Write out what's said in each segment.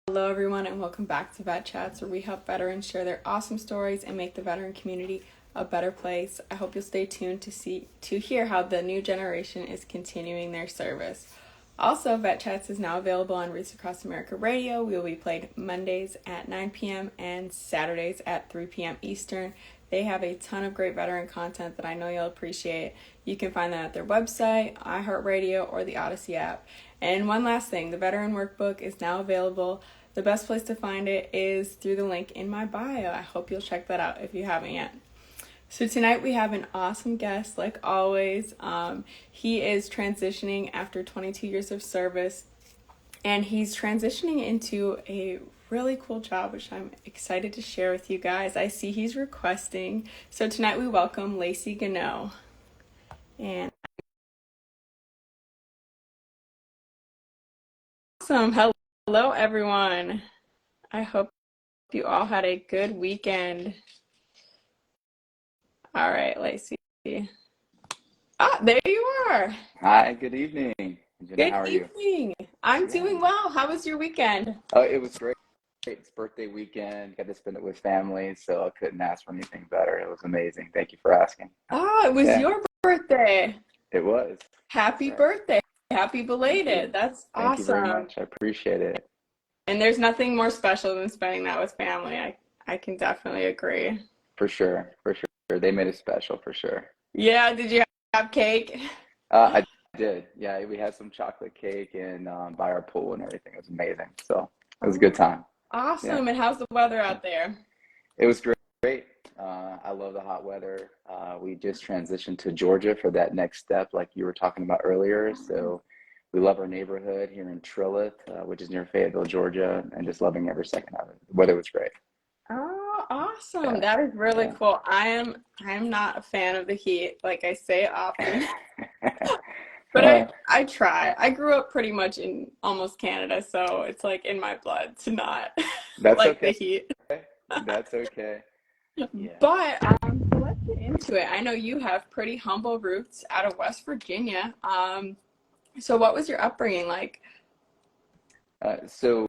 Hello, everyone, and welcome back to Vet Chats, where we help veterans share their awesome stories and make the veteran community a better place. I hope you'll stay tuned to hear how the new generation is continuing their service. Also, Vet Chats is now available on Roots Across America Radio. We will be played Mondays at 9 p.m. and Saturdays at 3 p.m. Eastern. They have a ton of great veteran content that I know you'll appreciate. You can find that at their website, iHeartRadio, or the Odyssey app. And one last thing, the Veteran Workbook is now available. The best place to find it is through the link in my bio. I hope you'll check that out if you haven't yet. So tonight we have an awesome guest, like always. He is transitioning after 22 years of service, and he's transitioning into a really cool job, which I'm excited to share with you guys. I see he's requesting. So tonight we welcome Lacy Gunnoe. And awesome. Hello, everyone. I hope you all had a good weekend. All right, Lacy. Ah, there you are. Hi, good evening. Jenna, Good how are you? evening. I'm doing well. How was your weekend? Oh, it was great. It's birthday weekend. Got to spend it with family, so I couldn't ask for anything better. It was amazing. Thank you for asking. Oh, it was Yeah, your birthday. it was. Happy Right. birthday. Happy Thank you. belated. That's Thank you very awesome. much. I appreciate it. And there's nothing more special than spending that with family. I can definitely agree. For sure. For sure. They made it special for sure. Yeah, did you have cake? I did. Yeah, we had some chocolate cake and by our pool and everything. It was amazing. So it was a good Oh, time. Yeah. awesome. And how's the weather out there? It was great. I love the hot weather. We just transitioned to Georgia for that next step, like you were talking about earlier. So we love our neighborhood here in Trillith, which is near Fayetteville, Georgia, and just loving every second of it. The weather was great. Oh, awesome. Yeah, That is really yeah. cool. I'm not a fan of the heat, like I say often, but Uh, I try. I grew up pretty much in almost Canada, so it's like in my blood to not that's like the okay. heat. That's okay. Yeah. But so let's get into it. I know you have pretty humble roots out of West Virginia. So what was your upbringing like? So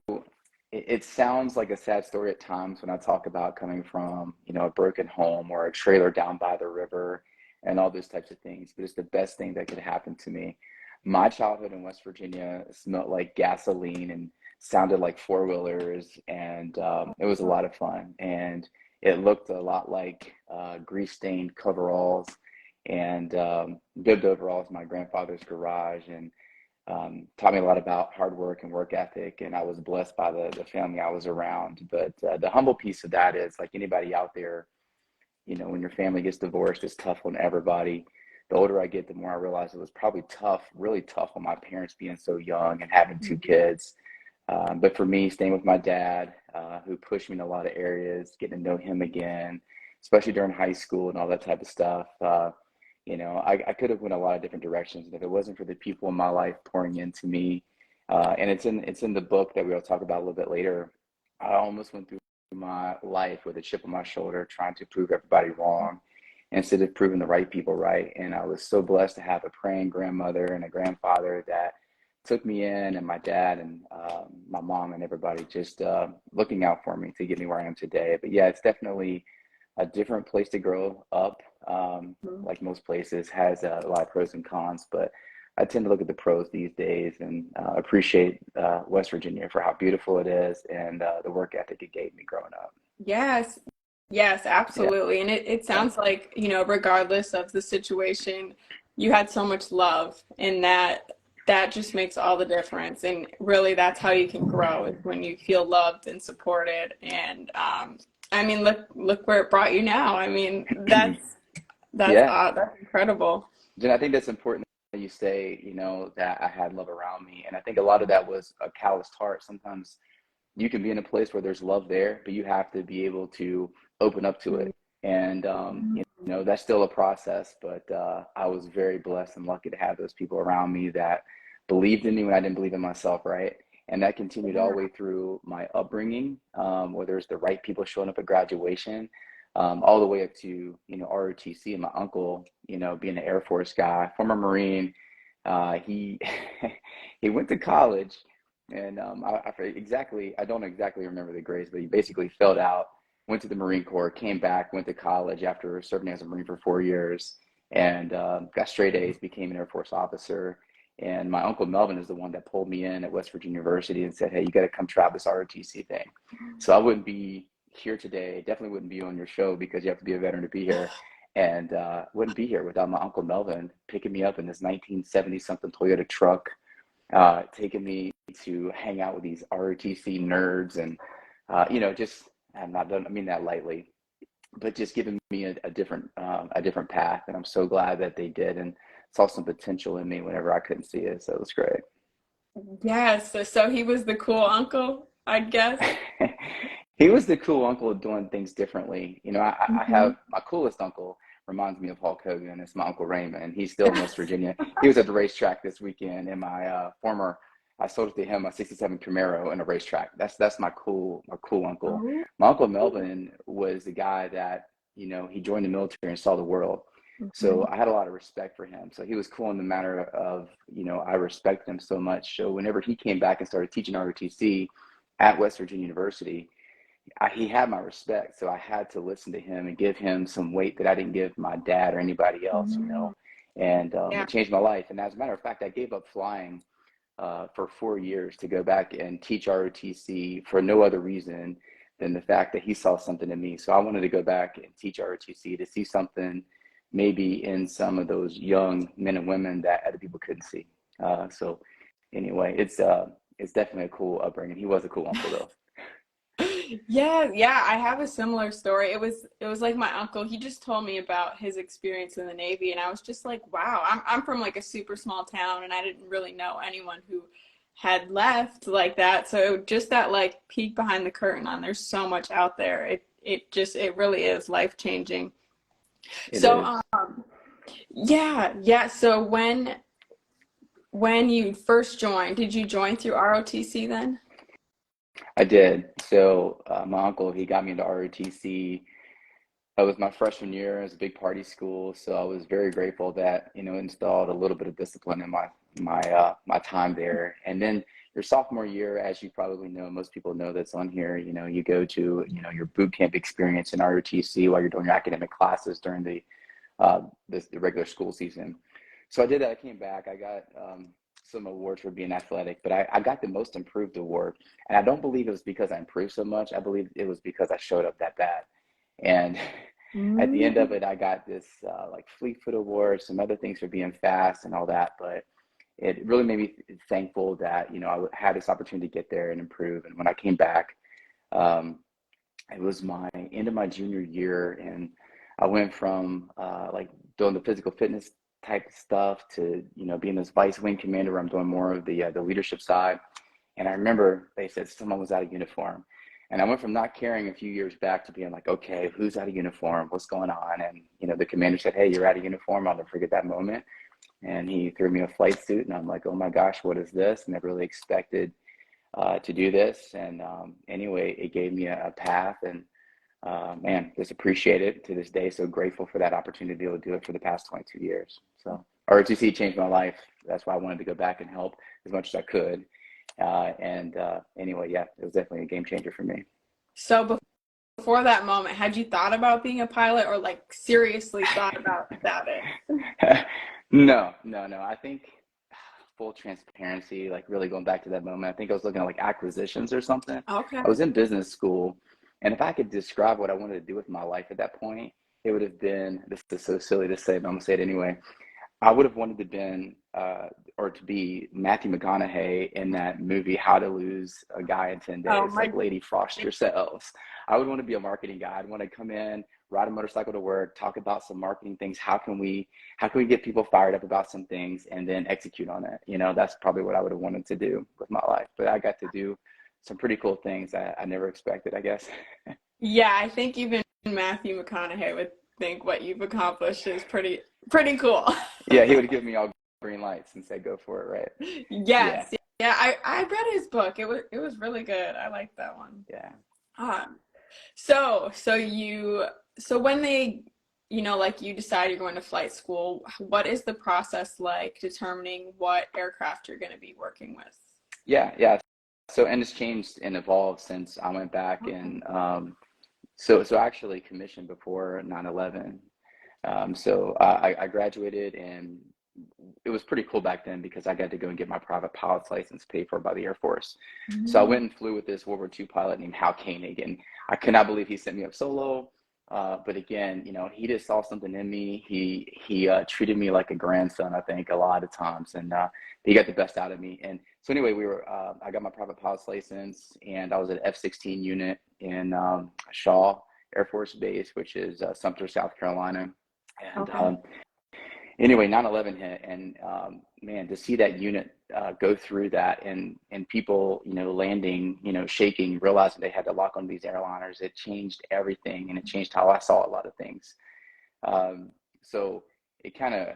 it sounds like a sad story at times when I talk about coming from, a broken home or a trailer down by the river and all those types of things, but it's the best thing that could happen to me. My childhood in West Virginia smelled like gasoline and sounded like four-wheelers, and it was a lot of fun. And it looked a lot like grease-stained coveralls and bibbed overalls in my grandfather's garage. And taught me a lot about hard work and work ethic, and I was blessed by the family I was around. But the humble piece of that is, like anybody out there, when your family gets divorced, it's tough on everybody. The older I get, the more I realize it was probably tough, really tough on my parents being so young and having two kids. But for me, staying with my dad, who pushed me in a lot of areas, getting to know him again, especially during high school and all that type of stuff. I could have went a lot of different directions, and if it wasn't for the people in my life pouring into me, and it's in the book that we'll talk about a little bit later. I almost went through my life with a chip on my shoulder, trying to prove everybody wrong instead of proving the right people right. And I was so blessed to have a praying grandmother and a grandfather that took me in, and my dad and my mom and everybody just looking out for me to get me where I am today. But yeah, it's definitely a different place to grow up. Like most places, has a lot of pros and cons, but I tend to look at the pros these days and appreciate West Virginia for how beautiful it is and the work ethic it gave me growing up. Yes, yes, Yeah, absolutely. And it yeah, sounds like, regardless of the situation, you had so much love, and that just makes all the difference. And really that's how you can grow, is when you feel loved and supported. And I mean, look where it brought you now. I mean, yeah. that's incredible. Jen, I think that's important that you say, that I had love around me. And I think a lot of that was a calloused heart. Sometimes you can be in a place where there's love there, but you have to be able to open up to it. And, that's still a process, but I was very blessed and lucky to have those people around me that believed in me when I didn't believe in myself, right? And that continued all the way through my upbringing, whether it's the right people showing up at graduation, all the way up to, ROTC, and my uncle, being an Air Force guy, former Marine. He he went to college, And I don't exactly remember the grades, but he basically failed out, went to the Marine Corps, came back, went to college after serving as a Marine for 4 years, and got straight A's, became an Air Force officer. And my uncle Melvin is the one that pulled me in at West Virginia University and said, "Hey, you got to come try this ROTC thing." So I wouldn't be here today, definitely wouldn't be on your show because you have to be a veteran to be here. And wouldn't be here without my uncle Melvin picking me up in this 1970 something Toyota truck, taking me to hang out with these ROTC nerds, and just I mean that lightly, but just giving me a different path. And I'm so glad that they did and saw some potential in me whenever I couldn't see it. So it was great. Yes, so he was the cool uncle, I guess. He was the cool uncle doing things differently. I Hmm. have my coolest uncle reminds me of Hulk Hogan. It's my Uncle Raymond. He's still in West Virginia. He was at the racetrack this weekend, and I sold it to him, my 67 Camaro in a racetrack. That's my cool uncle. Oh. My Uncle Melvin was the guy that, he joined the military and saw the world. So Mhm. I had a lot of respect for him. So he was cool in the matter of, I respected him so much. So whenever he came back and started teaching ROTC at West Virginia University, he had my respect, so I had to listen to him and give him some weight that I didn't give my dad or anybody else, Mm. and Yeah. it changed my life. And as a matter of fact, I gave up flying for 4 years to go back and teach ROTC for no other reason than the fact that he saw something in me. So I wanted to go back and teach ROTC to see something maybe in some of those young men and women that other people couldn't see. So anyway, it's definitely a cool upbringing. He was a cool uncle though. Yeah, yeah, I have a similar story. It was like my uncle, he just told me about his experience in the Navy, and I was just like, wow, I'm from like a super small town, and I didn't really know anyone who had left like that. So just that like peek behind the curtain on there's so much out there. It really is life-changing. It So is. yeah, yeah. So when you first joined, did you join through ROTC then? I did. So my uncle, he got me into ROTC. It was my freshman year. It was a big party school, so I was very grateful that installed a little bit of discipline in my time there. And then your sophomore year, as you probably know, most people know that's on here. You go to your boot camp experience in ROTC while you're doing your academic classes during the regular school season. So I did that. I came back. I got some awards for being athletic, but I got the most improved award. And I don't believe it was because I improved so much. I believe it was because I showed up that bad. And at the end Mm. of it, I got this like Fleet Foot Award, some other things for being fast and all that. But it really made me thankful that I had this opportunity to get there and improve. And when I came back, um, it was my end of my junior year, and I went from like doing the physical fitness type stuff to being this vice wing commander where I'm doing more of the leadership side. And I remember they said someone was out of uniform. And I went from not caring a few years back to being like, okay, who's out of uniform? What's going on? And, the commander said, hey, you're out of uniform. I'll never forget that moment. And he threw me a flight suit. And I'm like, oh my gosh, what is this? Never really expected to do this. And anyway, it gave me a path. And man, just appreciate it to this day. So grateful for that opportunity to be able to do it for the past 22 years. So ROTC changed my life. That's why I wanted to go back and help as much as I could. Anyway, yeah, it was definitely a game changer for me. So before that moment, had you thought about being a pilot or like seriously thought about it? No, no, no. I think full transparency, like really going back to that moment, I think I was looking at like acquisitions or something. Okay. I was in business school, and if I could describe what I wanted to do with my life at that point, it would have been, this is so silly to say, but I'm gonna say it anyway. I would have wanted to been or to be Matthew McConaughey in that movie How to Lose a Guy in 10 Oh Days, my. like Lady Frost yourselves. I would want to be a marketing guy. I'd want to come in, ride a motorcycle to work, talk about some marketing things. How can we get people fired up about some things and then execute on it? That's probably what I would have wanted to do with my life. But I got to do some pretty cool things I never expected, I guess. Yeah, I think even Matthew McConaughey would think what you've accomplished is pretty cool. Yeah, he would have given me all green lights and said, go for it, right? Yeah, Yes. Yeah, I read his book. It was really good. I liked that one. yeah. Um, so when they, like you decide you're going to flight school, what is the process like determining what aircraft you're going to be working with? Yeah, yeah. So, and it's changed and evolved since I went back and, so I actually commissioned before 9/11. So I graduated, and it was pretty cool back then because I got to go and get my private pilot's license paid for by the Air Force. So I went and flew with this World War II pilot named Hal Koenig, and I could not believe he sent me up solo. But again, you know, he just saw something in me. He treated me like a grandson, I think, a lot of times, and he got the best out of me. And so anyway, I got my private pilot's license, and I was at F-16 unit in Shaw Air Force Base, which is Sumpter, South Carolina. And anyway, 9/11 hit, and man, to see that unit go through that, and people, you know, landing, you know, shaking, realizing they had to lock on these airliners, it changed everything, and it changed how I saw a lot of things. So it kind of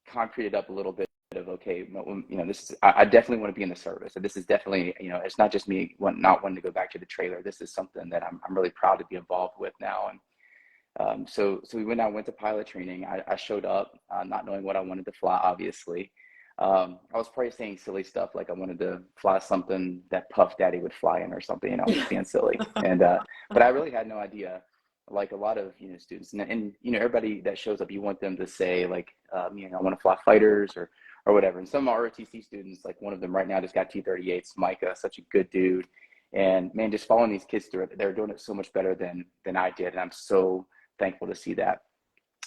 concreted up a little bit of, okay, you know, this is, I definitely want to be in the service. So this is definitely, you know, it's not just me not wanting to go back to the trailer. This is something that I'm really proud to be involved with now. And so when I went to pilot training, I showed up not knowing what I wanted to fly, obviously. I was probably saying silly stuff like I wanted to fly something that Puff Daddy would fly in or something, you know, just being silly. And but I really had no idea. Like a lot of, you know, students, and you know, everybody that shows up, you want them to say like, you know, I want to fly fighters or whatever. And some ROTC students, like one of them right now just got T-38s, Micah, such a good dude. And man, just following these kids through it, they're doing it so much better than I did, and I'm so thankful to see that.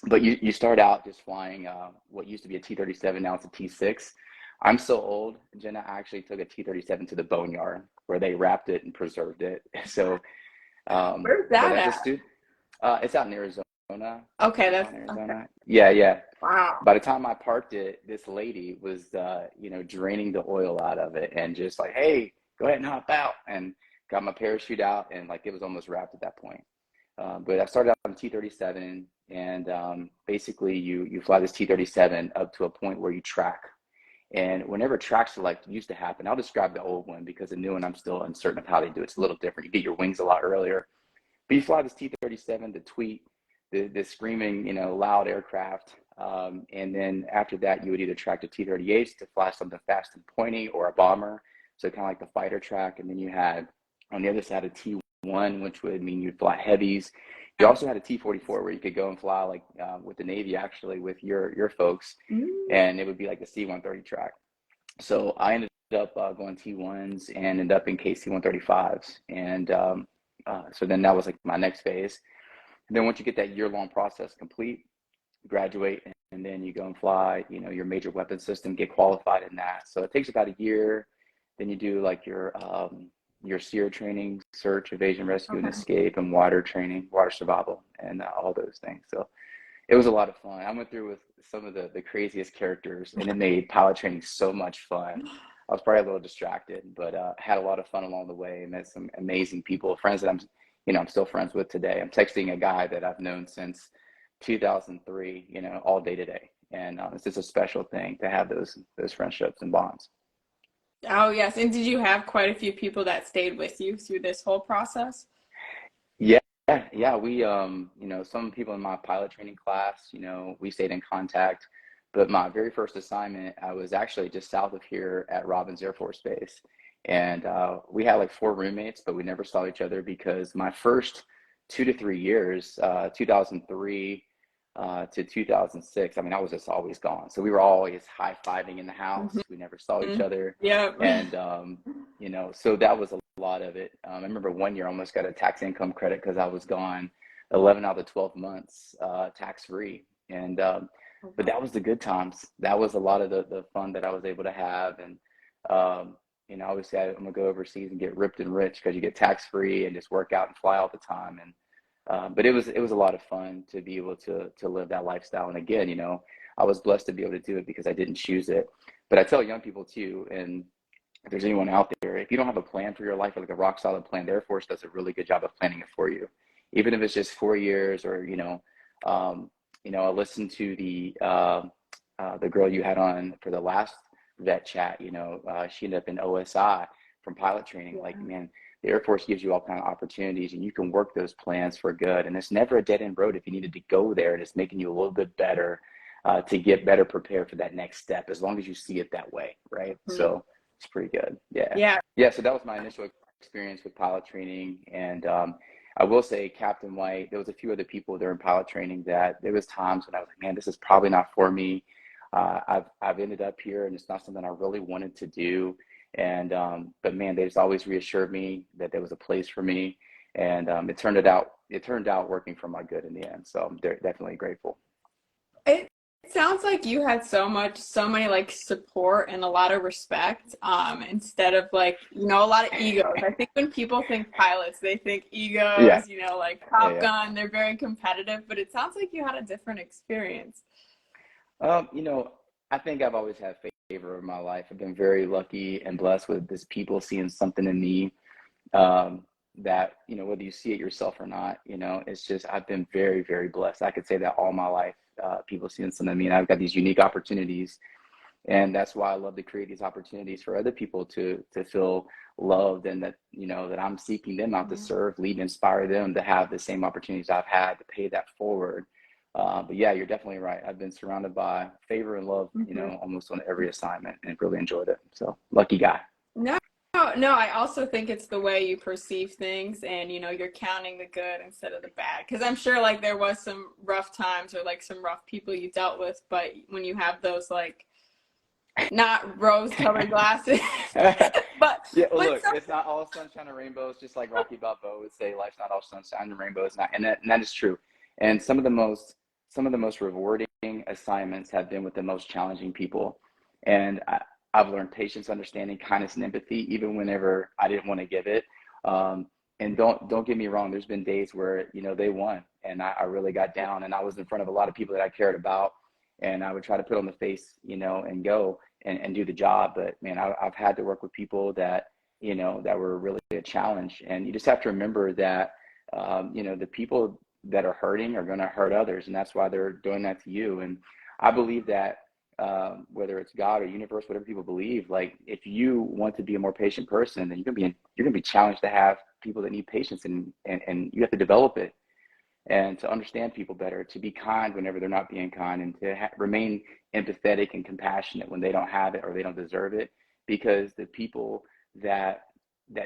But you start out just flying what used to be a T-37, now it's a T-6. I'm so old, Jenna, I actually took a T-37 to the boneyard where they wrapped it and preserved it. So where's that at? It's out in Arizona. Okay, that's Arizona. okay. Yeah. Wow. By the time I parked it, this lady was, you know, draining the oil out of it and just like, hey, go ahead and hop out, and got my parachute out, and like it was almost wrapped at that point. But I started out on T-37, and basically you fly this T-37 up to a point where you track. And whenever track select used to happen, I'll describe the old one because the new one I'm still uncertain of how they do it. It's a little different. You get your wings a lot earlier. But you fly this T-37 to tweet the screaming, you know, loud aircraft. And then after that, you would either track the T-38s to fly something fast and pointy, or a bomber. So kind of like the fighter track. And then you had on the other side a T-1, which would mean you'd fly heavies. You also had a T-44 where you could go and fly like with the Navy, actually, with your folks. And it would be like the C-130 track. So I ended up going T-1s and ended up in KC-135s. And so then that was like my next phase. And then once you get that year-long process complete, graduate, and then you go and fly, you know, your major weapon system, get qualified in that. So it takes about a year. Then you do like your SEER training, search, evasion, rescue, and escape, and water training, water survival, and all those things. So it was a lot of fun. I went through with some of the craziest characters, and it made pilot training so much fun. I was probably a little distracted, but had a lot of fun along the way, and met some amazing people, friends that I'm still friends with today. I'm texting a guy that I've known since 2003, you know, all day today. And it's just a special thing to have those friendships and bonds. Oh, yes. And did you have quite a few people that stayed with you through this whole process? Yeah. We, you know, some people in my pilot training class, you know, we stayed in contact. But my very first assignment, I was actually just south of here at Robins Air Force Base. And we had like 4 roommates, but we never saw each other because my first 2 to 3 years, 2003 to 2006, I mean, I was just always gone. So we were always high-fiving in the house. We never saw each other. Yeah. And, you know, so that was a lot of it. I remember one year I almost got a tax income credit because I was gone 11 out of the 12 months tax-free. And but that was the good times. That was a lot of the fun that I was able to have. And, you know, obviously I'm going to go overseas and get ripped and rich because you get tax-free and just work out and fly all the time. And, but it was a lot of fun to be able to live that lifestyle. And again, you know, I was blessed to be able to do it because I didn't choose it. But I tell young people too, and if there's anyone out there, if you don't have a plan for your life, or like a rock solid plan, the Air Force does a really good job of planning it for you. Even if it's just 4 years, or, you know, I listened to the girl you had on for the last vet chat. You know, she ended up in OSI from pilot training. Yeah. Like, man, the Air Force gives you all kind of opportunities, and you can work those plans for good. And it's never a dead end road if you needed to go there, and it's making you a little bit better to get better prepared for that next step, as long as you see it that way, right? So It's pretty good. Yeah. Yeah. Yeah. So that was my initial experience with pilot training. And I will say, Captain White, there was a few other people during pilot training that there was times when I was like, man, this is probably not for me. I've ended up here and it's not something I really wanted to do. And but man, they just always reassured me that there was a place for me. And it turned out working for my good in the end. So I'm definitely grateful. It sounds like you had so many like support and a lot of respect, instead of like, a lot of egos. I think when people think pilots, they think Yeah. egos, like Yeah. Top Yeah. Gun, they're very competitive, but it sounds like you had a different experience. You know, I think I've always had favor in my life. I've been very lucky and blessed with this people seeing something in me, um, that, whether you see it yourself or not, it's just, I've been very, very blessed. I could say that all my life, people seeing something in me, and I've got these unique opportunities. And that's why I love to create these opportunities for other people to feel loved, and that, that I'm seeking them out to Yeah. serve, lead, and inspire them to have the same opportunities I've had, to pay that forward. But yeah, you're definitely right. I've been surrounded by favor and love, Mhm. almost on every assignment, and really enjoyed it. So lucky guy. No, no, I also think it's the way you perceive things, and you're counting the good instead of the bad. Because I'm sure like there was some rough times or like some rough people you dealt with, but when you have those like not rose-colored glasses, but Yeah, well, but look, it's not all sunshine and rainbows, just like Rocky Balboa would say, life's not all sunshine and rainbows. Not, and that is true. And some of the most rewarding assignments have been with the most challenging people. And I've learned patience, understanding, kindness, and empathy, even whenever I didn't want to give it. Um, and don't get me wrong, there's been days where, they won, and I really got down, and I was in front of a lot of people that I cared about, and I would try to put on the face, and go and do the job. But man, I've had to work with people that, that were really a challenge. And you just have to remember that, the people that are hurting are going to hurt others. And that's why they're doing that to you. And I believe that, whether it's God or universe, whatever people believe, like if you want to be a more patient person, then you're going to be challenged to have people that need patience, and you have to develop it, and to understand people better, to be kind whenever they're not being kind, and to remain empathetic and compassionate when they don't have it or they don't deserve it. Because the people that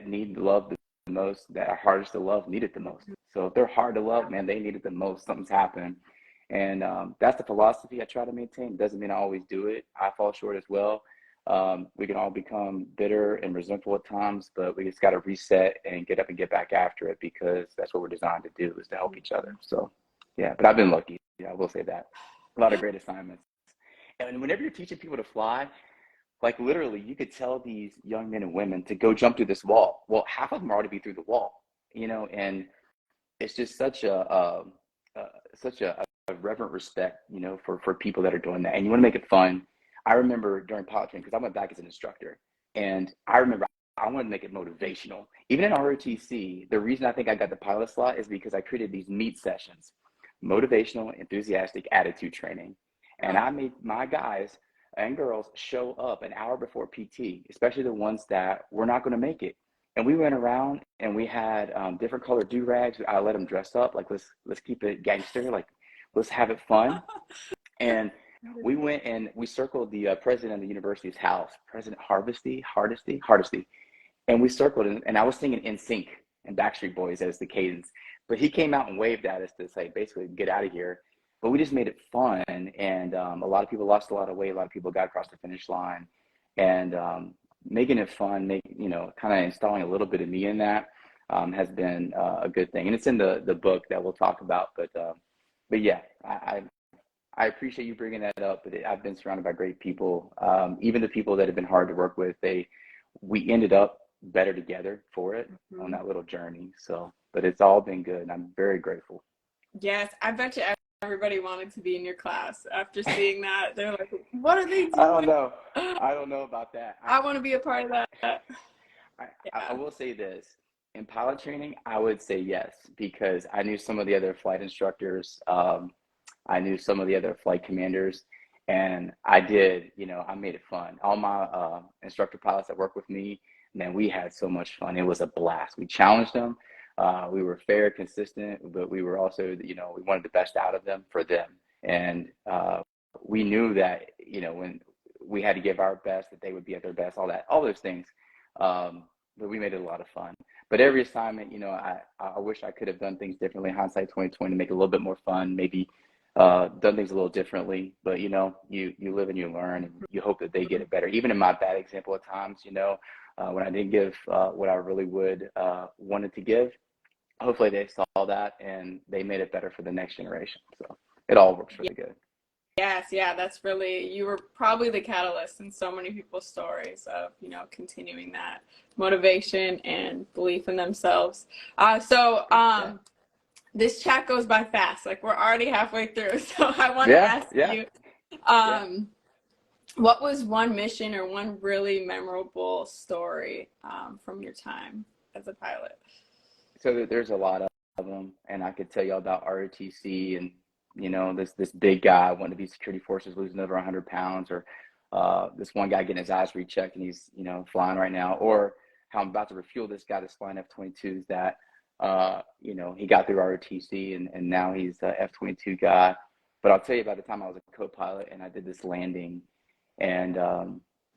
need love the most, that are hardest to love, need it the most. So if they're hard to love, man, they need it the most. Something's happened. And that's the philosophy I try to maintain. Doesn't mean I always do it. I fall short as well. We can all become bitter and resentful at times, but we just got to reset and get up and get back after it, because that's what we're designed to do, is to help each other. So, yeah, but I've been lucky. Yeah, I will say that. A lot of great assignments. And whenever you're teaching people to fly, like literally, you could tell these young men and women to go jump through this wall. Well, half of them already be through the wall, and it's just such a reverent respect, for people that are doing that. And you want to make it fun. I remember during pilot training, because I went back as an instructor, and I remember I wanted to make it motivational. Even in ROTC, the reason I think I got the pilot slot is because I created these meet sessions, motivational, enthusiastic attitude training. And I made my guys and girls show up an hour before PT, especially the ones that were not going to make it. And we went around and we had different colored do rags. I let them dress up, like let's keep it gangster, like let's have it fun. And we went and we circled the president of the university's house, President Hardesty, and we circled, and I was singing In Sync and Backstreet Boys as the cadence, but he came out and waved at us to say basically get out of here. But we just made it fun, and a lot of people lost a lot of weight. A lot of people got across the finish line, and making it fun, kind of installing a little bit of me in that, has been a good thing, and it's in the book that we'll talk about. But yeah, I appreciate you bringing that up. But I've been surrounded by great people. Even the people that have been hard to work with, we ended up better together for it on that little journey. So, but it's all been good, and I'm very grateful. Yes, I bet you everybody wanted to be in your class after seeing that. They're like, what are they I don't doing? know. I don't know about that. I want to be a part of that. I Yeah. will say this. In pilot training, I would say yes, because I knew some of the other flight instructors. I knew some of the other flight commanders, and I made it fun. All my instructor pilots that work with me, man, we had so much fun. It was a blast. We challenged them. We were fair, consistent, but we were also, we wanted the best out of them for them. And we knew that, we had to give our best, that they would be at their best, all those things. But we made it a lot of fun. But every assignment, you know, I wish I could have done things differently. Hindsight 2020, to make it a little bit more fun, maybe done things a little differently. But, you know, you live and you learn, and you hope that they get it better. Even in my bad example at times, you know, when I didn't give what I really would wanted to give, hopefully they saw that and they made it better for the next generation. So it all works really good. Yes, yeah, that's really, you were probably the catalyst in so many people's stories of, you know, continuing that motivation and belief in themselves. This chat goes by fast. Like, we're already halfway through. So I want to ask you, what was one mission or one really memorable story from your time as a pilot? So there's a lot of them, and I could tell you all about ROTC and, you know, this big guy wanting to be security forces, losing over 100 pounds, or this one guy getting his eyes rechecked and he's, you know, flying right now, or how I'm about to refuel this guy that's flying F-22s that, you know, he got through ROTC and now he's a F-22 guy. But I'll tell you, by the time I was a co-pilot and I did this landing, and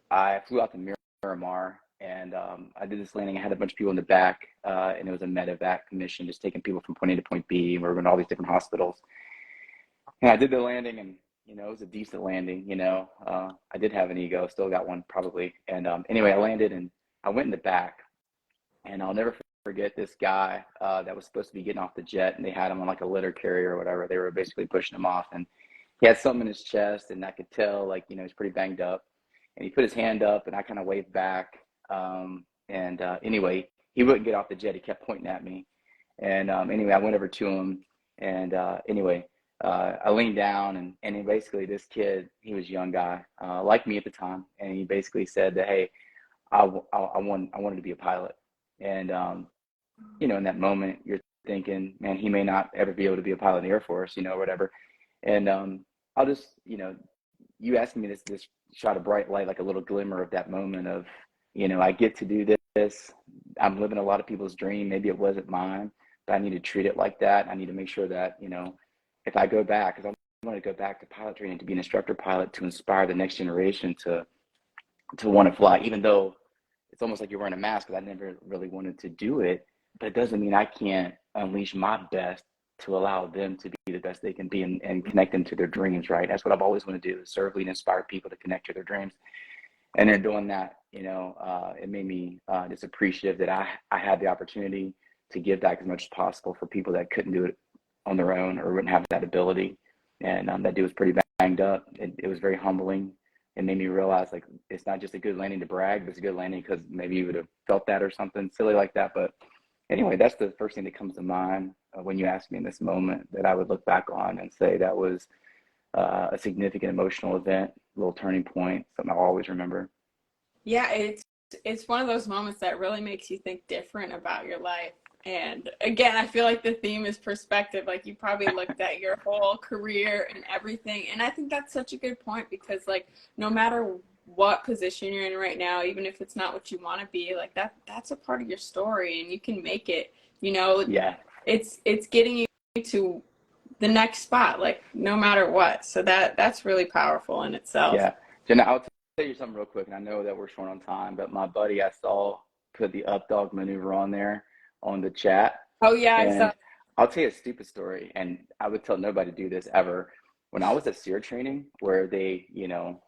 I flew out to Miramar, and I did this landing. I had a bunch of people in the back, and it was a medevac mission, just taking people from point A to point B. And we were going to all these different hospitals. And I did the landing, and, you know, it was a decent landing, you know. I did have an ego, still got one probably. And anyway, I landed, and I went in the back, and I'll never forget this guy that was supposed to be getting off the jet, and they had him on like a litter carrier or whatever. They were basically pushing him off, and he had something in his chest, and I could tell, like, you know, he's pretty banged up. And he put his hand up, and I kind of waved back. Anyway, he wouldn't get off the jet. He kept pointing at me. And anyway, I went over to him, and I leaned down, and basically this kid, he was a young guy, like me at the time, and he basically said that, hey, I wanted to be a pilot. And you know, in that moment, you're thinking, man, he may not ever be able to be a pilot in the Air Force, you know, or whatever. And I'll just, you know, you asking me this shot a bright light, like a little glimmer of that moment of, you know, I get to do this. I'm living a lot of people's dream. Maybe it wasn't mine, but I need to treat it like that. I need to make sure that, you know, if I go back, because I want to go back to pilot training, to be an instructor pilot, to inspire the next generation to want to fly, even though it's almost like you're wearing a mask, because I never really wanted to do it. But it doesn't mean I can't unleash my best to allow them to be the best they can be, and connect them to their dreams, right? That's what I've always wanted to do, is serve, lead, inspire people to connect to their dreams. And in doing that, you know, it made me just appreciative that I had the opportunity to give back as much as possible for people that couldn't do it on their own or wouldn't have that ability. And that dude was pretty banged up. It was very humbling. It made me realize, like, it's not just a good landing to brag, but it's a good landing because maybe you would have felt that or something silly like that. But anyway, that's the first thing that comes to mind when you ask me in this moment, that I would look back on and say that was a significant emotional event, a little turning point, something I'll always remember. Yeah, it's one of those moments that really makes you think different about your life. And again, I feel like the theme is perspective. Like, you probably looked at your whole career and everything. And I think that's such a good point, because, like, no matter what position you're in right now, even if it's not what you want to be, like, that's a part of your story, and you can make it, you know. Yeah. It's getting you to the next spot, like, no matter what. So that's really powerful in itself. Yeah. Jenna, I'll tell you something real quick, and I know that we're short on time, but my buddy I saw put the up dog maneuver on there on the chat. Oh yeah, and I saw. I'll tell you a stupid story, and I would tell nobody to do this ever. When I was at SEER training, where they, you know,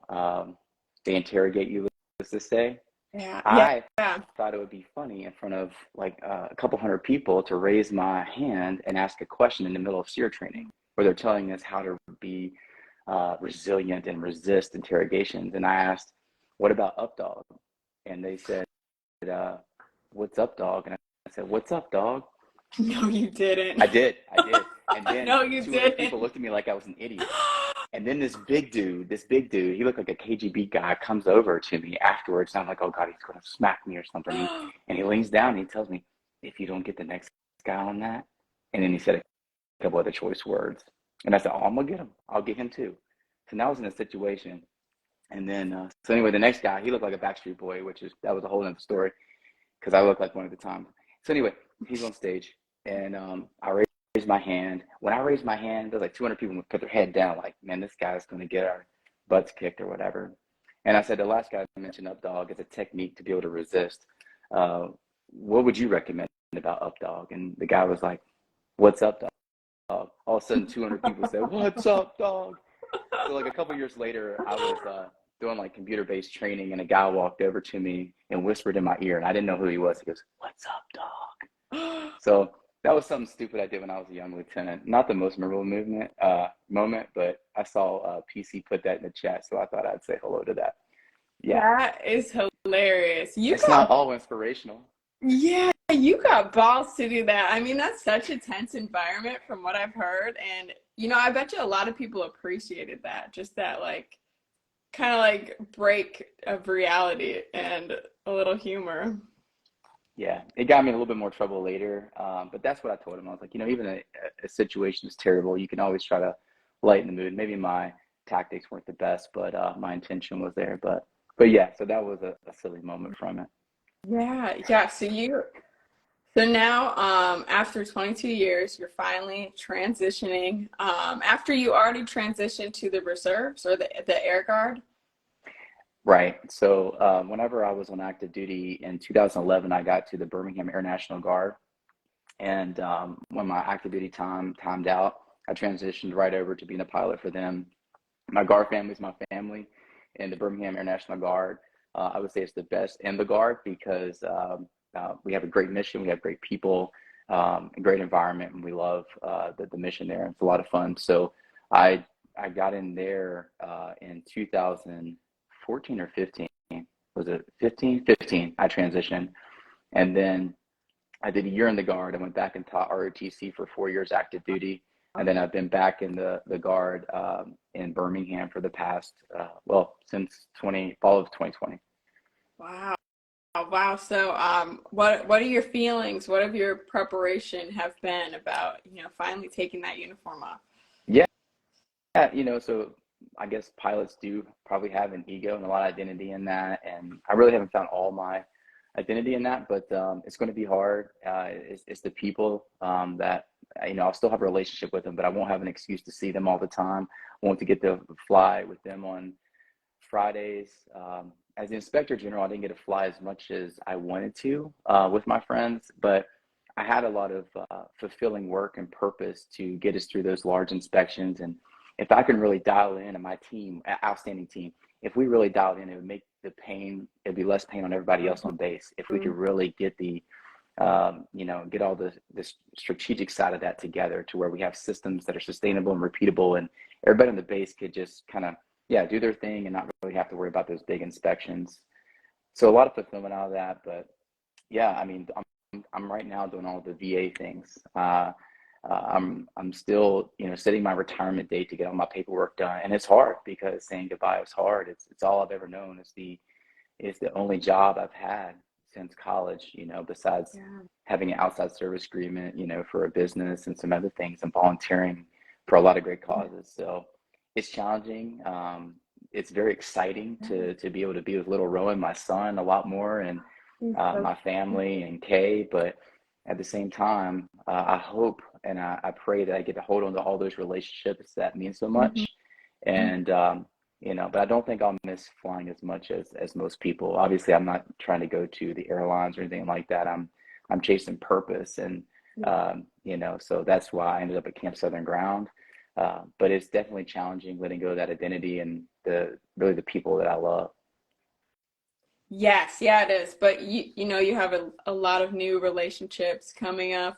they interrogate you, let's just say, I thought it would be funny in front of like a couple hundred people to raise my hand and ask a question in the middle of SEER training, where they're telling us how to be resilient and resist interrogations. And I asked, what about up dog? And they said, what's up dog? And I said, what's up dog? No, you didn't. I did. And then no, you 200 didn't. people looked at me like I was an idiot. And then this big dude, he looked like a KGB guy, comes over to me afterwards. And I'm like, oh God, he's going to smack me or something. And he leans down and he tells me, if you don't get the next guy on that. And then he said a couple other choice words. And I said, oh, I'm going to get him. I'll get him too. So now I was in a situation. And then, so anyway, the next guy, he looked like a Backstreet Boy, that was a whole other story, because I looked like one at the time. So anyway, he's on stage, and I raised my hand. When I raised my hand, there's like 200 people would put their head down, like, man, this guy's going to get our butts kicked or whatever. And I said, the last guy mentioned up dog as a technique to be able to resist. What would you recommend about up dog? And the guy was like, what's up dog? All of a sudden 200 people said, what's up dog? So like a couple years later, I was doing like computer-based training, and a guy walked over to me and whispered in my ear, and I didn't know who he was. He goes, what's up dog? So that was something stupid I did when I was a young lieutenant. Not the most memorable moment, but I saw PC put that in the chat, so I thought I'd say hello to that. Yeah. That is hilarious. It's not all inspirational. Yeah, you got balls to do that. I mean, that's such a tense environment from what I've heard. And, I bet you a lot of people appreciated that. Just that, like, kind of like break of reality and a little humor. Yeah, it got me in a little bit more trouble later. But that's what I told him. I was like, even a situation is terrible, you can always try to lighten the mood. Maybe my tactics weren't the best, but my intention was there. But yeah, so that was a silly moment from it. Yeah. So now, after 22 years, you're finally transitioning. After you already transitioned to the reserves or the Air Guard. Right. So whenever I was on active duty in 2011, I got to the Birmingham Air National Guard. And when my active duty timed out, I transitioned right over to being a pilot for them. My Guard family is my family, and the Birmingham Air National Guard, I would say it's the best in the Guard because we have a great mission, we have great people, a great environment, and we love the mission there. It's a lot of fun. So I got in there in 2014 or 15. Was it 15? 15, I transitioned. And then I did a year in the Guard. I went back and taught ROTC for 4 years active duty. And then I've been back in the Guard in Birmingham for the past, since fall of 2020. Wow. Wow. So, what are your feelings? What have your preparation have been about, finally taking that uniform off? Yeah, so I guess pilots do probably have an ego and a lot of identity in that. And I really haven't found all my identity in that, but it's going to be hard. It's the people that, I'll still have a relationship with them, but I won't have an excuse to see them all the time. I want to get to fly with them on Fridays. As the inspector general, I didn't get to fly as much as I wanted to with my friends, but I had a lot of fulfilling work and purpose to get us through those large inspections. And if I can really dial in, and my team, outstanding team, if we really dialed in, it would make it'd be less pain on everybody else on base. If we could really get get all the strategic side of that together to where we have systems that are sustainable and repeatable, and everybody on the base could just kind of, do their thing and not really have to worry about those big inspections. So a lot of fulfillment out of that. But yeah, I mean, I'm right now doing all the VA things. I'm still, setting my retirement date to get all my paperwork done, and it's hard because saying goodbye is hard. It's all I've ever known. It's the only job I've had since college, besides having an outside service agreement, for a business and some other things, and volunteering for a lot of great causes. So it's challenging. It's very exciting to be able to be with little Rowan, my son, a lot more, and my family and Kay. But at the same time, I hope and I pray that I get to hold on to all those relationships that mean so much. And, but I don't think I'll miss flying as much as most people. Obviously, I'm not trying to go to the airlines or anything like that. I'm chasing purpose. And, so that's why I ended up at Camp Southern Ground. But it's definitely challenging letting go of that identity and really the people that I love. Yes, yeah, it is. But you have a lot of new relationships coming up.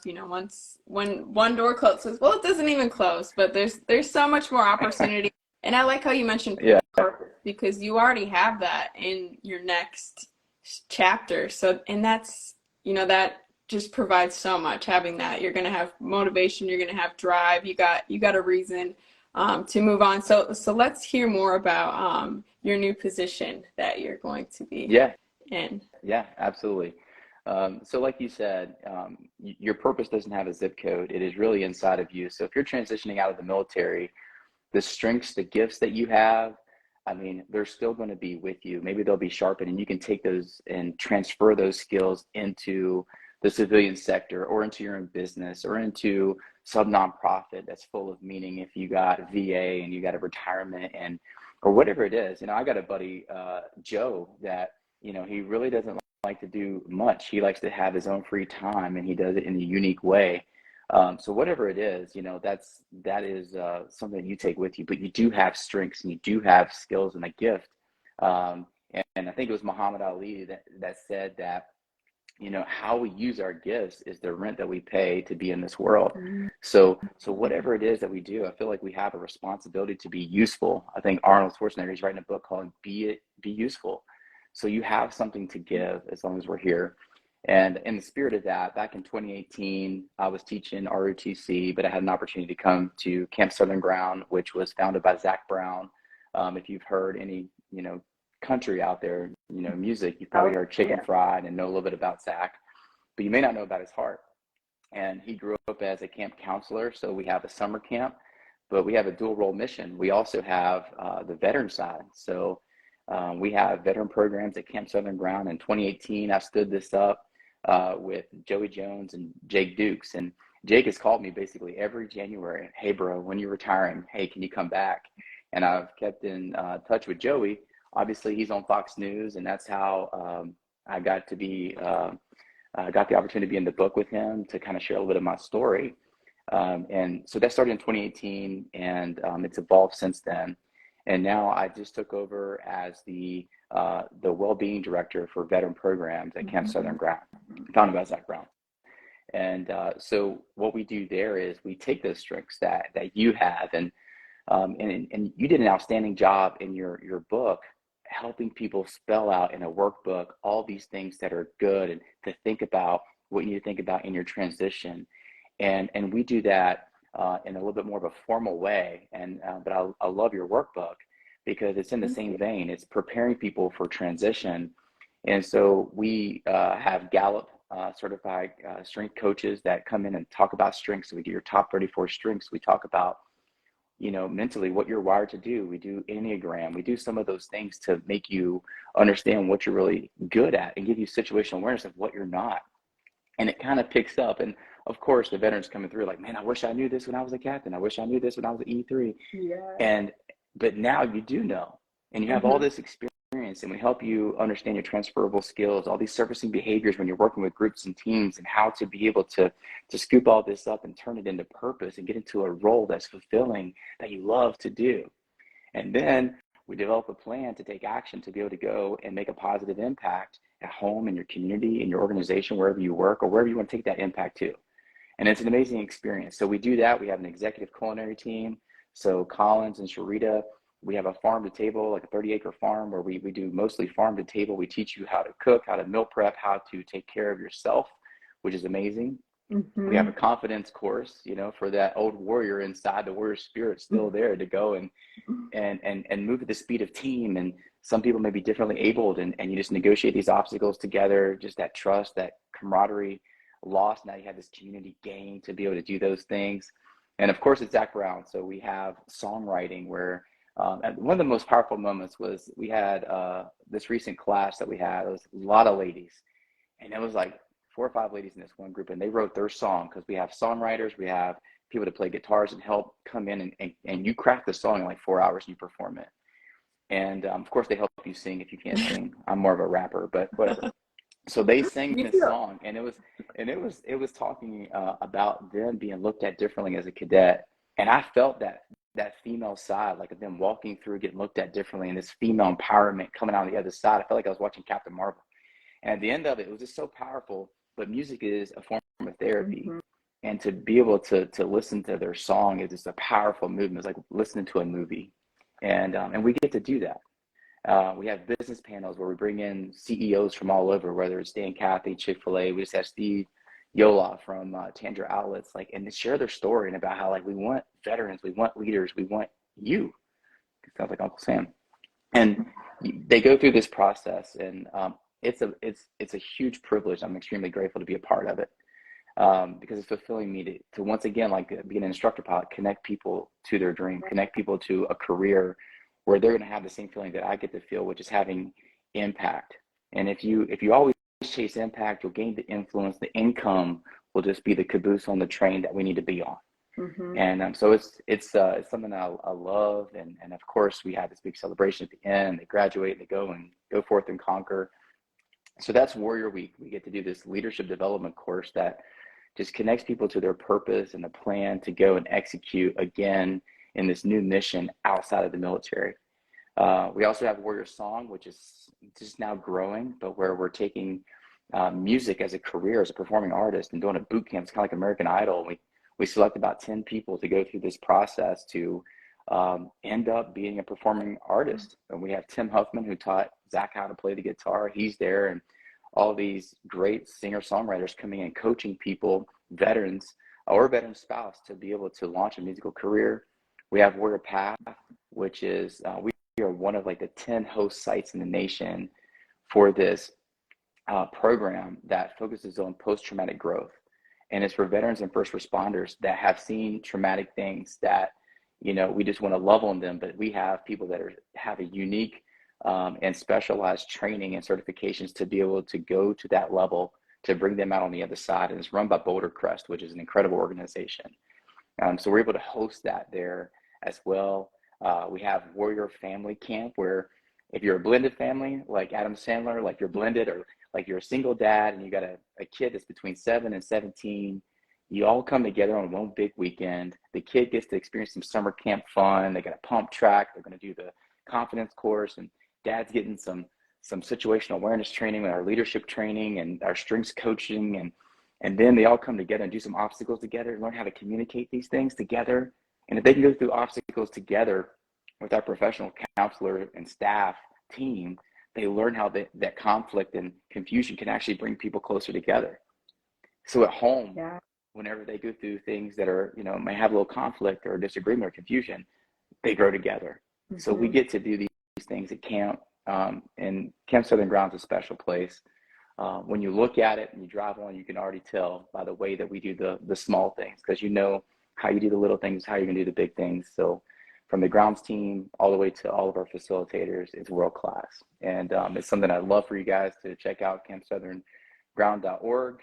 When one door closes, well, it doesn't even close, but there's so much more opportunity. And I like how you mentioned purpose, because you already have that in your next chapter. So, and that's, that just provides so much, having that. You're going to have motivation, you're going to have drive, you got a reason to move on. So let's hear more about your new position that you're going to be in. Yeah, absolutely. So like you said, your purpose doesn't have a zip code. It is really inside of you. So if you're transitioning out of the military, the strengths, the gifts that you have, I mean, they're still going to be with you. Maybe they'll be sharpened, and you can take those and transfer those skills into the civilian sector or into your own business or into some nonprofit that's full of meaning. If you got VA and you got a retirement and or whatever it is. I got a buddy, Joe, that, he really doesn't like to do much. He likes to have his own free time, and he does it in a unique way. So whatever it is, that is something you take with you, but you do have strengths and you do have skills and a gift. And I think it was Muhammad Ali that said that, how we use our gifts is the rent that we pay to be in this world. So whatever it is that we do, I feel like we have a responsibility to be useful. I think Arnold Schwarzenegger is writing a book called Be Useful. So you have something to give as long as we're here. And in the spirit of that, back in 2018, I was teaching ROTC, but I had an opportunity to come to Camp Southern Ground, which was founded by Zach Brown. If you've heard any, country out there, music, you've probably heard Chicken Fried and know a little bit about Zach, but you may not know about his heart. And he grew up as a camp counselor. So we have a summer camp, but we have a dual role mission. We also have the veteran side. So we have veteran programs at Camp Southern Ground. In 2018, I stood this up with Joey Jones and Jake Dukes. And Jake has called me basically every January. Hey, bro, when you're retiring, hey, can you come back? And I've kept in touch with Joey. Obviously, he's on Fox News, and that's how I got to be, got the opportunity to be in the book with him to kind of share a little bit of my story. And so that started in 2018, and it's evolved since then. And now I just took over as the Wellbeing Director for veteran programs at Camp Southern Ground, founded by Zach Brown. And so what we do there is we take those strengths that you have, and you did an outstanding job in your book, helping people spell out in a workbook all these things that are good and to think about what you need to think about in your transition. And we do that in a little bit more of a formal way. But I love your workbook because it's in the same vein. It's preparing people for transition. And so we have Gallup certified strength coaches that come in and talk about strengths. So we do your top 34 strengths. We talk about mentally what you're wired to do. We do Enneagram. We do some of those things to make you understand what you're really good at and give you situational awareness of what you're not. And it kind of picks up. And of course, the veterans coming through like, man, I wish I knew this when I was a captain. I wish I knew this when I was an E3. Yeah. But now you do know, and you have all this experience, and we help you understand your transferable skills, all these surfacing behaviors when you're working with groups and teams, and how to be able to scoop all this up and turn it into purpose and get into a role that's fulfilling, that you love to do. And then we develop a plan to take action to be able to go and make a positive impact at home, in your community, in your organization, wherever you work, or wherever you want to take that impact to. And it's an amazing experience. So we do that. We have an executive culinary team. So Collins and Sharita, we have a farm to table, like a 30-acre farm, where we do mostly farm to table. We teach you how to cook, how to meal prep, how to take care of yourself, which is amazing. We have a confidence course, for that old warrior inside, the warrior spirit still there to go and move at the speed of team. And some people may be differently abled, and you just negotiate these obstacles together, just that trust, that camaraderie lost. Now you have this community gain to be able to do those things. And of course, it's Zach Brown. So we have songwriting where one of the most powerful moments was we had this recent class that we had. It was a lot of ladies, and it was like 4 or 5 ladies in this one group, and they wrote their song, because we have songwriters, we have people to play guitars and help come in, and you craft the song in like 4 hours and you perform it. And of course they help you sing if you can't sing. I'm more of a rapper, but whatever. So they sang this song, and it was talking about them being looked at differently as a cadet. And I felt that female side, like them walking through, getting looked at differently, and this female empowerment coming out on the other side. I felt like I was watching Captain Marvel. And at the end of it, it was just so powerful. But music is a form of therapy. And to be able to listen to their song is just a powerful movement. It's like listening to a movie. And we get to do that. We have business panels where we bring in CEOs from all over, whether it's Dan Cathy, Chick-fil-A. We just have Steve Yola from Tandra Outlets, and to share their story and about how we want veterans, we want leaders, we want you. It sounds like Uncle Sam. And they go through this process, and it's a huge privilege. I'm extremely grateful to be a part of it, because it's fulfilling me to once again, being an instructor pilot, connect people to their dream, connect people to a career where they're going to have the same feeling that I get to feel, which is having impact. And if you always chase impact, you'll gain the influence. The income will just be the caboose on the train that we need to be on. And so it's something that I love. And of course, we have this big celebration at the end. They graduate and they go forth and conquer. So that's Warrior Week. We get to do this leadership development course that just connects people to their purpose and the plan to go and execute again in this new mission outside of the military. We also have Warrior Song, which is just now growing, but where we're taking music as a career, as a performing artist, and doing a boot camp. It's kind of like American Idol. We select about 10 people to go through this process to end up being a performing artist. And we have Tim Huffman, who taught Zach how to play the guitar. He's there, and all these great singer-songwriters coming in, coaching people, veterans or veteran spouse, to be able to launch a musical career. We have Warrior Path, which is we are one of like the 10 host sites in the nation for this program that focuses on post-traumatic growth. And it's for veterans and first responders that have seen traumatic things that, you know, we just want to love on them, but we have people that have a unique and specialized training and certifications to be able to go to that level to bring them out on the other side. And it's run by Boulder Crest, which is an incredible organization. So we're able to host that there as well. We have Warrior Family Camp, where if you're a blended family, like Adam Sandler, like you're blended, or like you're a single dad and you got a kid that's between 7 and 17, you all come together on one big weekend. The kid gets to experience some summer camp fun. They got a pump track. They're going to do the confidence course, and dad's getting some situational awareness training with our leadership training and our strengths coaching. And then they all come together and do some obstacles together, learn how to communicate these things together. And if they can go through obstacles together with our professional counselor and staff team, they learn how that conflict and confusion can actually bring people closer together. So at home, whenever they go through things that are, you know, may have a little conflict or disagreement or confusion, they grow together. So we get to do these things at camp, and Camp Southern Ground is a special place. When you look at it and you drive on, you can already tell by the way that we do the small things, because you know how you do the little things, how you're going to do the big things. So from the grounds team all the way to all of our facilitators, it's world class. And it's something I'd love for you guys to check out, campsouthernground.org.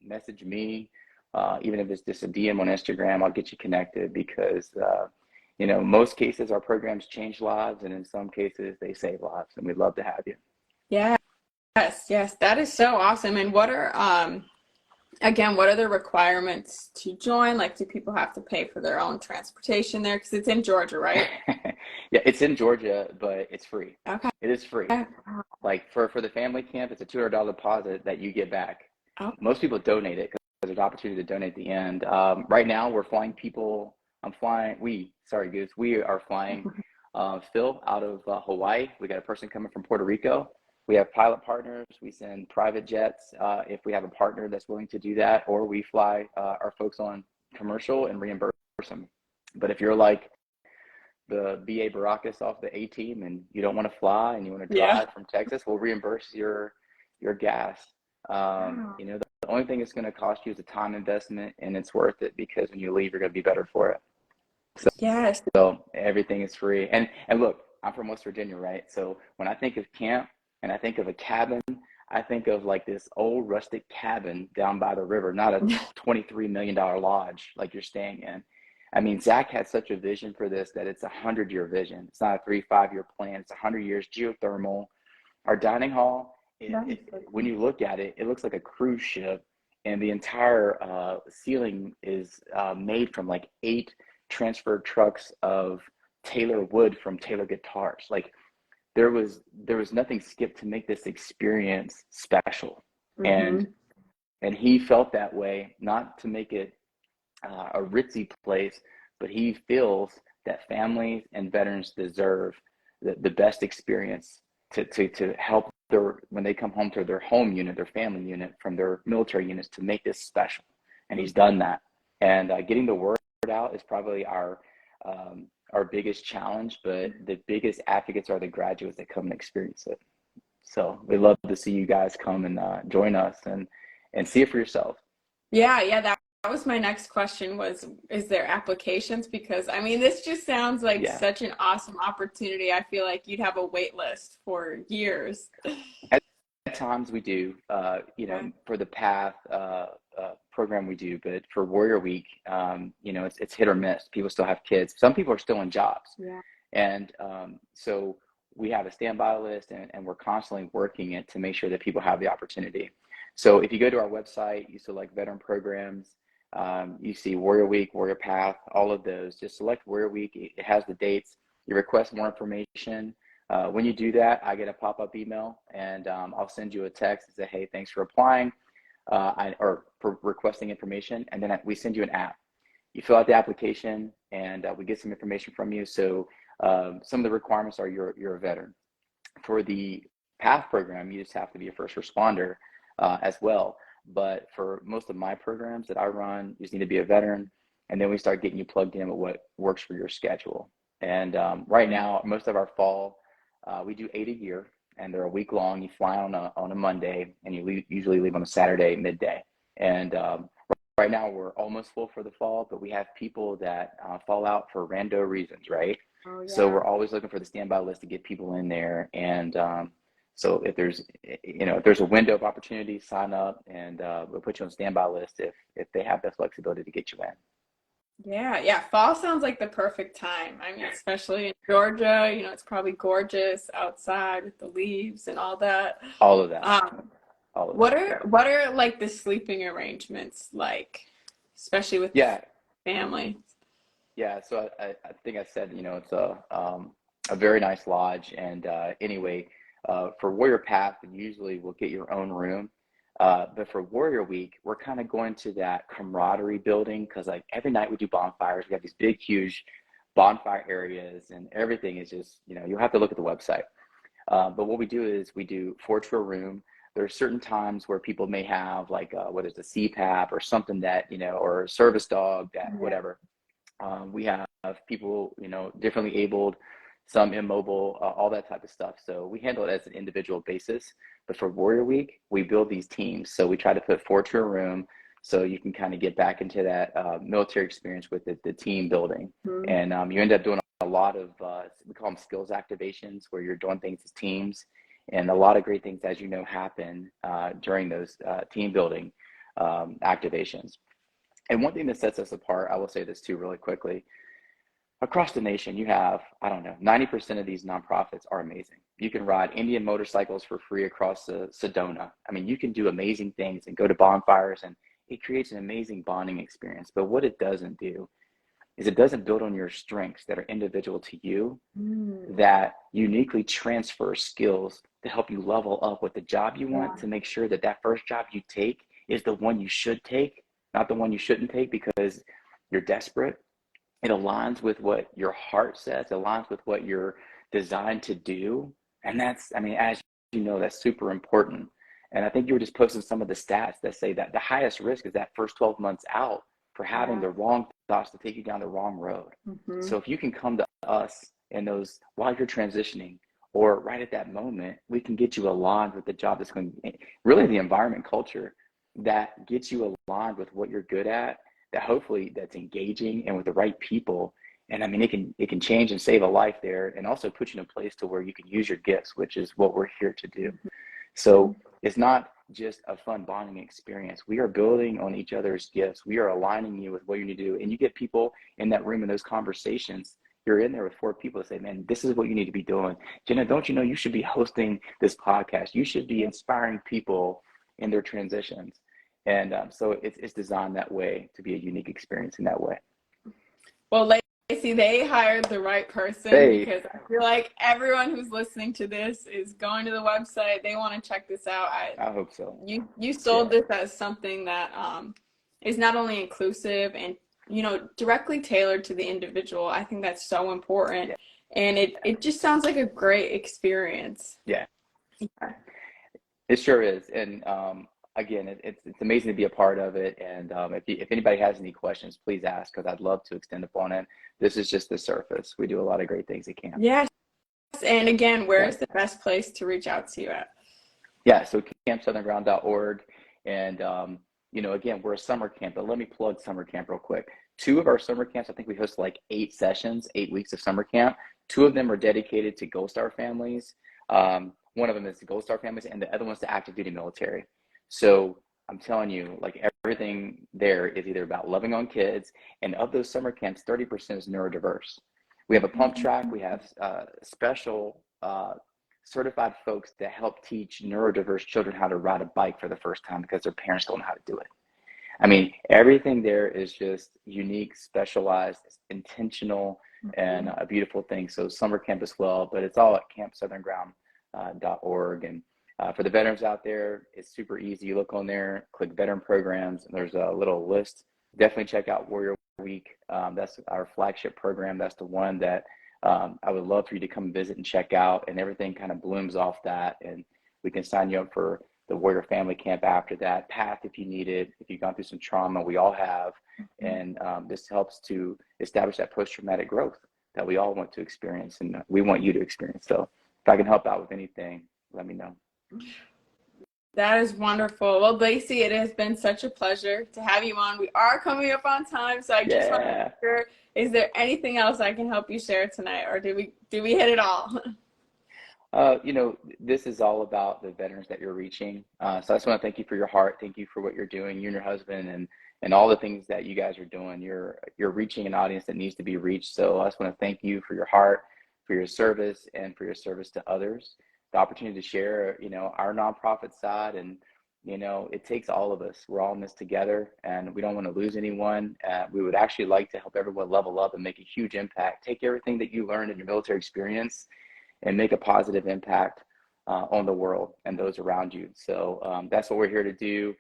Message me, even if it's just a DM on Instagram, I'll get you connected, because you know, most cases our programs change lives, and in some cases they save lives, and we'd love to have you. Yeah. Yes, that is so awesome. And what are again, what are the requirements to join? Like, do people have to pay for their own transportation there? Because it's in Georgia, right? Yeah, it's in Georgia, but it's free. Okay. It is free. Like for the family camp, it's a $200 deposit that you get back. Oh. Most people donate it because there's an opportunity to donate at the end. Right now, we're flying people. We are flying Phil out of Hawaii. We got a person coming from Puerto Rico. We have pilot partners. We send private jets if we have a partner that's willing to do that, or we fly our folks on commercial and reimburse them. But if you're like the B.A. Baracus off the A team and you don't want to fly and you want to drive from Texas, we'll reimburse your gas. You know, the only thing it's going to cost you is a time investment, and it's worth it, because when you leave, you're going to be better for it. So everything is free. And look, I'm from West Virginia, right? So when I think of camp and I think of a cabin, I think of like this old rustic cabin down by the river, not a $23 million lodge like you're staying in. I mean, Zach had such a vision for this that it's a 100-year vision. It's not a 3-5-year plan. It's 100 years, geothermal. Our dining hall, when you look at it, it looks like a cruise ship, and the entire ceiling is made from like 8 transferred trucks of Taylor wood from Taylor guitars. Like there was nothing skipped to make this experience special. And he felt that way, not to make it a ritzy place, but he feels that families and veterans deserve the best experience to help when they come home to their home unit, their family unit from their military units, to make this special. And he's done that. And getting the word out is probably our biggest challenge, but the biggest advocates are the graduates that come and experience it. So we'd love to see you guys come and join us and see it for yourself. Yeah, that was my next question, is there applications? Because I mean, this just sounds like such an awesome opportunity. I feel like you'd have a wait list for years. At times we do, you know, for the path program we do, but for Warrior Week, it's hit or miss. People still have kids. Some people are still in jobs. Yeah. And so we have a standby list, and we're constantly working it to make sure that people have the opportunity. So if you go to our website, you select veteran programs, you see Warrior Week, Warrior Path, all of those. Just select Warrior Week. It has the dates. You request more information. When you do that, I get a pop-up email, and I'll send you a text and say, hey, thanks for applying or for requesting information. And then we send you an app. You fill out the application, and we get some information from you. So some of the requirements are you're a veteran. For the PATH program, you just have to be a first responder as well. But for most of my programs that I run, you just need to be a veteran, and then we start getting you plugged in with what works for your schedule. And right now, most of our fall, we do 8 a year, and they're a week long. You fly on a Monday, and you usually leave on a Saturday midday. And right now, we're almost full for the fall, but we have people that fall out for rando reasons, right? Oh, yeah. So we're always looking for the standby list to get people in there. And so if there's a window of opportunity, sign up, and we'll put you on standby list if they have the flexibility to get you in. Yeah. Fall sounds like the perfect time. I mean, especially in Georgia, it's probably gorgeous outside with the leaves and all that. All of that. What are like the sleeping arrangements like, especially with family? Yeah, so I think I said, it's a very nice lodge. And anyway, for Warrior Path, usually we'll get your own room. But for Warrior Week, we're kind of going to that camaraderie building, because like every night we do bonfires. We have these big, huge bonfire areas, and everything is just, you'll have to look at the website. But what we do is we do 4 to a room. There are certain times where people may have like whether it's a CPAP or something that, or a service dog, that whatever. We have people, differently abled, some immobile, all that type of stuff. So we handle it as an individual basis. But for Warrior Week, we build these teams. So we try to put 4 to a room, so you can kind of get back into that military experience with the team building. Mm-hmm. And you end up doing a lot of, we call them skills activations, where you're doing things as teams. And a lot of great things, as you know, happen during those team building activations. And one thing that sets us apart, I will say this too really quickly. Across the nation, you have, 90% of these nonprofits are amazing. You can ride Indian motorcycles for free across Sedona. I mean, you can do amazing things and go to bonfires, and it creates an amazing bonding experience. But what it doesn't do is it doesn't build on your strengths that are individual to you, that uniquely transfer skills to help you level up with the job you want, to make sure that that first job you take is the one you should take, not the one you shouldn't take because you're desperate. It aligns with what your heart says, it aligns with what you're designed to do. And that's, as you know, that's super important. And I think you were just posting some of the stats that say that the highest risk is that first 12 months out for having the wrong thoughts to take you down the wrong road. Mm-hmm. So if you can come to us in those while you're transitioning, or right at that moment, we can get you aligned with the job that's going to, really the environment culture that gets you aligned with what you're good at, that hopefully that's engaging and with the right people. And it can change and save a life there, and also put you in a place to where you can use your gifts, which is what we're here to do. So it's not just a fun bonding experience. We are building on each other's gifts. We are aligning you with what you need to do. And you get people in that room in those conversations. You're in there with 4 people that say, man, this is what you need to be doing. Jenna, don't you know you should be hosting this podcast? You should be inspiring people in their transitions. And so it's designed that way to be a unique experience in that way. Well, Lacy, they hired the right person, because I feel like everyone who's listening to this is going to the website. They want to check this out. I hope so. You sold this as something that is not only inclusive and, directly tailored to the individual. I think that's so important. Yeah. And it just sounds like a great experience. Yeah. It sure is. And again, it's amazing to be a part of it. And if anybody has any questions, please ask, because I'd love to extend upon it. This is just the surface. We do a lot of great things at camp. Yes. And again, where is the best place to reach out to you at? Yeah, so campsouthernground.org. And, again, we're a summer camp, but let me plug summer camp real quick. 2 of our summer camps, I think we host like 8 sessions, 8 weeks of summer camp. 2 of them are dedicated to Gold Star families. One of them is the Gold Star families, and the other one's to active duty military. So I'm telling you, like everything there is either about loving on kids, and of those summer camps, 30% is neurodiverse. We have a pump track. We have special certified folks that help teach neurodiverse children how to ride a bike for the first time because their parents don't know how to do it. I mean, everything there is just unique, specialized, intentional, and a beautiful thing. So summer camp as well, but it's all at campsouthernground.org. And for the veterans out there, it's super easy. You look on there, click veteran programs, and there's a little list. Definitely check out Warrior Week. That's our flagship program. That's the one that I would love for you to come visit and check out, and everything kind of blooms off that. And we can sign you up for the Warrior Family Camp after that, PATH if you need it, if you've gone through some trauma, we all have. And this helps to establish that post-traumatic growth that we all want to experience, and we want you to experience. So if I can help out with anything, let me know. That is wonderful. Well, Lacy, it has been such a pleasure to have you on. We are coming up on time, so I just want to make sure, is there anything else I can help you share tonight, or did we hit it all? You know, this is all about the veterans that you're reaching. So I just want to thank you for your heart. Thank you for what you're doing, you and your husband, and all the things that you guys are doing. You're reaching an audience that needs to be reached. So I just want to thank you for your heart, for your service, and for your service to others. The opportunity to share, you know, our nonprofit side, and you know, it takes all of us. We're all in this together, and we don't want to lose anyone. We would actually like to help everyone level up and make a huge impact. Take everything that you learned in your military experience and make a positive impact on the world and those around you. So that's what we're here to do.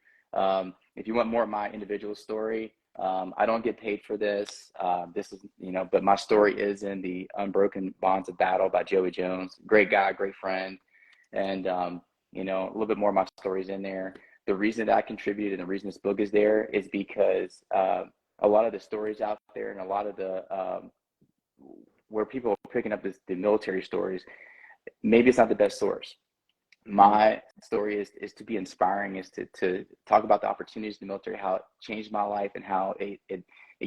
If you want more of my individual story, I don't get paid for this. This is, you know, but my story is in the Unbroken Bonds of Battle by Joey Jones. Great guy, great friend. And, you know, a little bit more of my story's in there. The reason that I contributed and the reason this book is there is because a lot of the stories out there and a lot of the where people are picking up the military stories, maybe it's not the best source. My story is to be inspiring, is to talk about the opportunities in the military, how it changed my life, and how it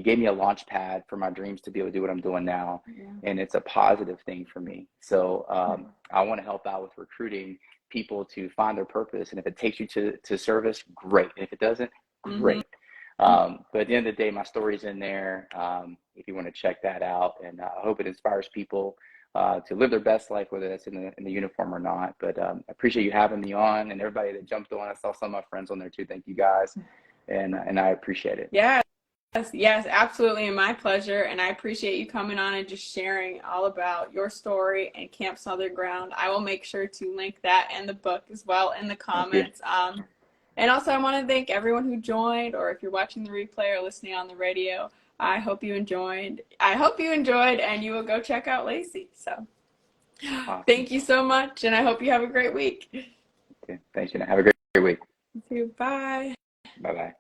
gave me a launch pad for my dreams to be able to do what I'm doing now. And it's a positive thing for me. So I want to help out with recruiting people to find their purpose. And if it takes you to service, great. If it doesn't, great. But at the end of the day, my story's in there. If you want to check that out, and I hope it inspires people to live their best life, whether that's in the uniform or not. But I appreciate you having me on, and everybody that jumped on. I saw some of my friends on there too. Thank you guys, and I appreciate it. Yes, absolutely, and my pleasure. And I appreciate you coming on and just sharing all about your story and Camp Southern Ground. I will make sure to link that and the book as well in the comments. And also, I want to thank everyone who joined, or if you're watching the replay or listening on the radio. I hope you enjoyed, and you will go check out Lacy. So Thank you so much, and I hope you have a great week. Okay, thanks, Jenna. Have a great week. You too. Bye. Bye-bye.